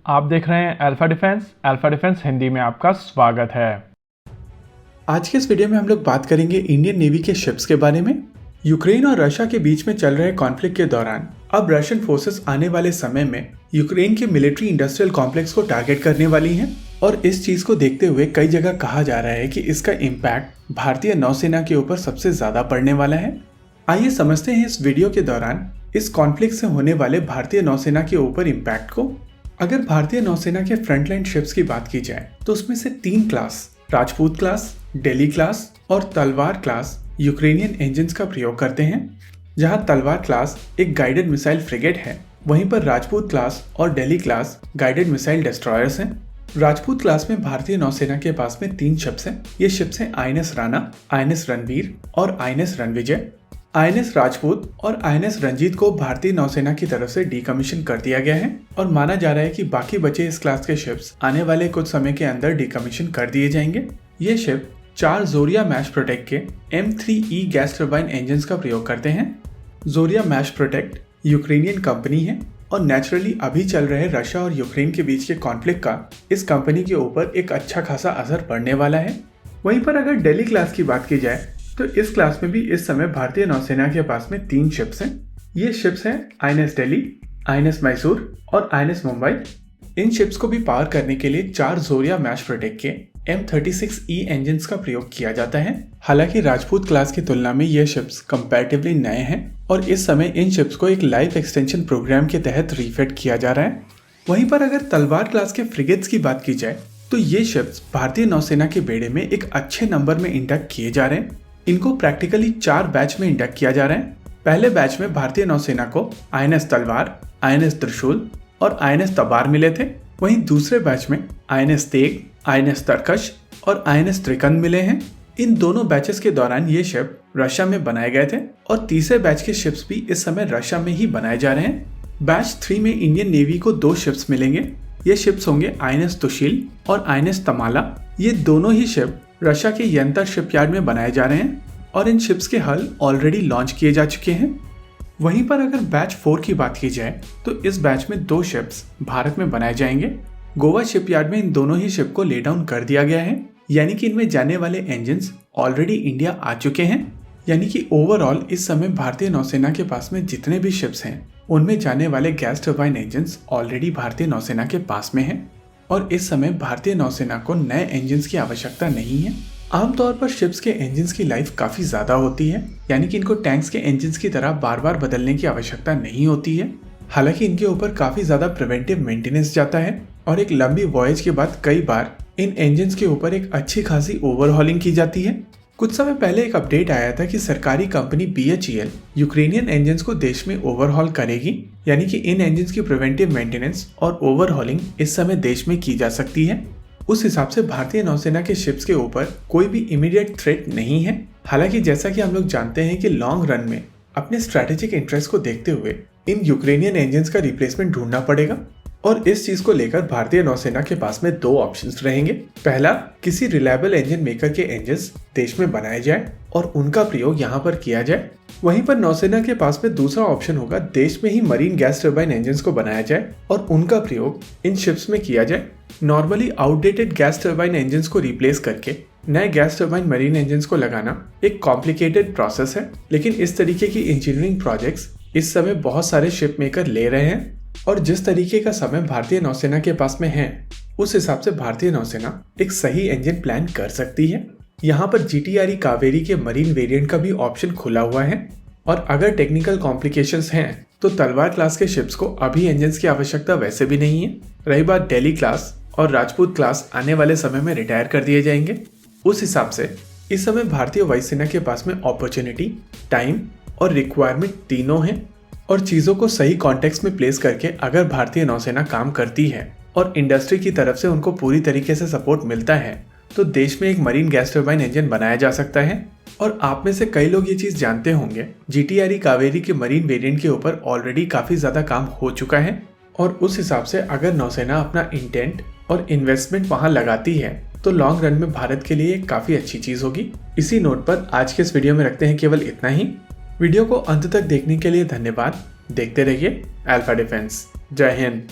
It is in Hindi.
आप देख रहे हैं अल्फा डिफेंस हिंदी में आपका स्वागत है। आज के इस वीडियो में हम लोग बात करेंगे इंडियन नेवी के शिप्स के बारे में। यूक्रेन और रशिया के बीच में चल रहे कॉन्फ्लिक्ट के दौरान अब रशियन फोर्सेस आने वाले समय में यूक्रेन के मिलिट्री इंडस्ट्रियल कॉम्प्लेक्स को टारगेट करने वाली हैं और इस चीज को देखते हुए कई जगह कहा जा रहा है कि इसका इम्पैक्ट भारतीय नौसेना के ऊपर सबसे ज्यादा पड़ने वाला है। आइए समझते हैं इस वीडियो के दौरान इस कॉन्फ्लिक्ट से होने वाले भारतीय नौसेना के ऊपर इम्पैक्ट को। अगर भारतीय नौसेना के फ्रंटलाइन शिप्स की बात की जाए तो उसमें से 3 class Rajput class, Delhi class और तलवार क्लास यूक्रेनियन इंजन्स का प्रयोग करते हैं। जहां तलवार क्लास एक गाइडेड मिसाइल फ्रिगेट है, वहीं पर राजपूत क्लास और Delhi class guided missile destroyers हैं। राजपूत क्लास में भारतीय नौसेना के पास में 3 शिप्स हैं। ये शिप्स हैं INS राणा, INS रणवीर और INS रणविजय। INS राजपूत और INS रंजीत को भारतीय नौसेना की तरफ से डीकमीशन कर दिया गया है और माना जा रहा है कि बाकी बचे इस क्लास के शिप्स आने वाले कुछ समय के अंदर डीकमीशन कर दिए जाएंगे। ये शिप 4 जोरिया मैश प्रोटेक्ट के M3E गैस टर्बाइन इंजन्स का प्रयोग करते हैं। जोरिया मैश प्रोटेक्ट यूक्रेनियन कंपनी है और नेचुरली अभी चल रहे रशिया और यूक्रेन के बीच के कॉन्फ्लिक्ट का इस कंपनी के ऊपर एक अच्छा खासा असर पड़ने वाला है। वहीं पर अगर दिल्ली क्लास की बात की जाए तो इस क्लास में भी इस समय भारतीय नौसेना के पास में 3 शिप्स हैं। ये शिप्स हैं INS दिल्ली, INS मैसूर और INS मुंबई। इन शिप्स को भी पावर करने के लिए 4 जोरिया मैश प्रोटेक्ट के M36E इंजन्स का प्रयोग किया जाता है। हालांकि राजपूत क्लास की तुलना में ये शिप्स कंपैरेटिवली नए हैं और इस समय इन शिप्स को एक लाइफ एक्सटेंशन प्रोग्राम के तहत रिफिट किया जा रहा है। वहीं पर अगर तलवार क्लास के फ्रिगेट्स की बात की जाए तो ये शिप्स भारतीय नौसेना के बेड़े में एक अच्छे नंबर में इंडक्ट किए जा रहे हैं। इनको प्रैक्टिकली 4 बैच में इंडक्ट किया जा रहा है। पहले बैच में भारतीय नौसेना को INS तलवार, INS त्रिशूल और INS तबार मिले थे। वहीं दूसरे बैच में INS तेग, INS तरकश और INS त्रिकंद मिले हैं। इन दोनों बैचेस के दौरान ये शिप रशिया में बनाए गए थे और तीसरे बैच के शिप्स भी इस समय रशिया में ही बनाए जा रहे हैं। बैच 3 में इंडियन नेवी को 2 शिप्स मिलेंगे। ये शिप्स होंगे INS तुशील और INS तमाला। ये दोनों ही शिप रशिया के यंतर शिपयार्ड में बनाए जा रहे हैं और इन शिप्स के हल ऑलरेडी लॉन्च किए जा चुके हैं। वहीं पर अगर बैच 4 की बात की जाए तो इस बैच में 2 शिप्स भारत में बनाए जाएंगे। गोवा शिपयार्ड में इन दोनों ही शिप को ले डाउन कर दिया गया है, यानी कि इनमें जाने वाले इंजन्स ऑलरेडी इंडिया आ चुके हैं। यानी कि ओवरऑल इस समय भारतीय नौसेना के पास में जितने भी शिप्स हैं उनमें जाने वाले गैस टर्बाइन इंजन्स ऑलरेडी भारतीय नौसेना के पास में हैं और इस समय भारतीय नौसेना को नए इंजन्स की आवश्यकता नहीं है। आमतौर पर शिप्स के इंजन्स की लाइफ काफी ज्यादा होती है, यानी कि इनको टैंक्स के इंजन्स की तरह बार बार बदलने की आवश्यकता नहीं होती है। हालांकि इनके ऊपर काफी ज्यादा प्रिवेंटिव मेंटेनेंस जाता है और एक लंबी वॉयज के बाद कई बार इन इंजन्स के ऊपर एक अच्छी खासी ओवरहॉलिंग की जाती है। कुछ समय पहले एक अपडेट आया था कि सरकारी कंपनी BHEL यूक्रेनियन इंजन्स को देश में ओवरहॉल करेगी, यानी कि इन इंजन्स की प्रिवेंटिव मेंटेनेंस और ओवरहॉलिंग इस समय देश में की जा सकती है। उस हिसाब से भारतीय नौसेना के शिप्स के ऊपर कोई भी इमीडिएट थ्रेट नहीं है। हालांकि जैसा कि हम लोग जानते हैं कि लॉन्ग रन में अपने स्ट्रैटेजिक इंटरेस्ट को देखते हुए इन यूक्रेनियन इंजन्स का रिप्लेसमेंट ढूंढना पड़ेगा और इस चीज को लेकर भारतीय नौसेना के पास में 2 ऑप्शंस रहेंगे। पहला, किसी रिलायबल इंजन मेकर के इंजन्स देश में बनाए जाए और उनका प्रयोग यहाँ पर किया जाए। वहीं पर नौसेना के पास में दूसरा ऑप्शन होगा, देश में ही मरीन गैस टर्बाइन इंजन्स को बनाया जाए और उनका प्रयोग इन शिप्स में किया जाए। Normally outdated gas turbine engines को रिप्लेस करके नए गैस टर्बाइन मरीन इंजन्स को लगाना एक कॉम्प्लिकेटेड प्रोसेस है, लेकिन इस तरीके की इंजीनियरिंग प्रोजेक्ट्स इस समय बहुत सारे शिप मेकर ले रहे हैं और जिस तरीके का समय भारतीय नौसेना के पास में है उस हिसाब से भारतीय नौसेना एक सही इंजन प्लान कर सकती है। यहाँ पर GTRE कावेरी के मरीन वेरिएंट का भी ऑप्शन खुला हुआ है और अगर टेक्निकल कॉम्प्लिकेशंस हैं तो तलवार क्लास के शिप्स को अभी इंजन्स की आवश्यकता वैसे भी नहीं है। रही बात दिल्ली क्लास और राजपूत क्लास आने वाले समय में रिटायर कर दिए जाएंगे। उस हिसाब से इस समय भारतीय वायुसेना के पास में अपॉर्चुनिटी, टाइम और रिक्वायरमेंट तीनों हैं और चीज़ों को सही कॉन्टेक्स्ट में प्लेस करके अगर भारतीय नौसेना काम करती है और इंडस्ट्री की तरफ से उनको पूरी तरीके से सपोर्ट मिलता है तो देश में एक मरीन गैस टर्बाइन इंजन बनाया जा सकता है। और आप में से कई लोग ये चीज़ जानते होंगे, GTRE कावेरी के मरीन वेरिएंट के ऊपर ऑलरेडी काफ़ी ज़्यादा काम हो चुका है और उस हिसाब से अगर नौसेना अपना इंटेंट और इन्वेस्टमेंट वहाँ लगाती है तो लॉन्ग रन में भारत के लिए काफ़ी अच्छी चीज़ होगी। इसी नोट पर आज के इस वीडियो में रखते हैं केवल इतना ही। वीडियो को अंत तक देखने के लिए धन्यवाद। देखते रहिए अल्फा डिफेंस। जय हिंद।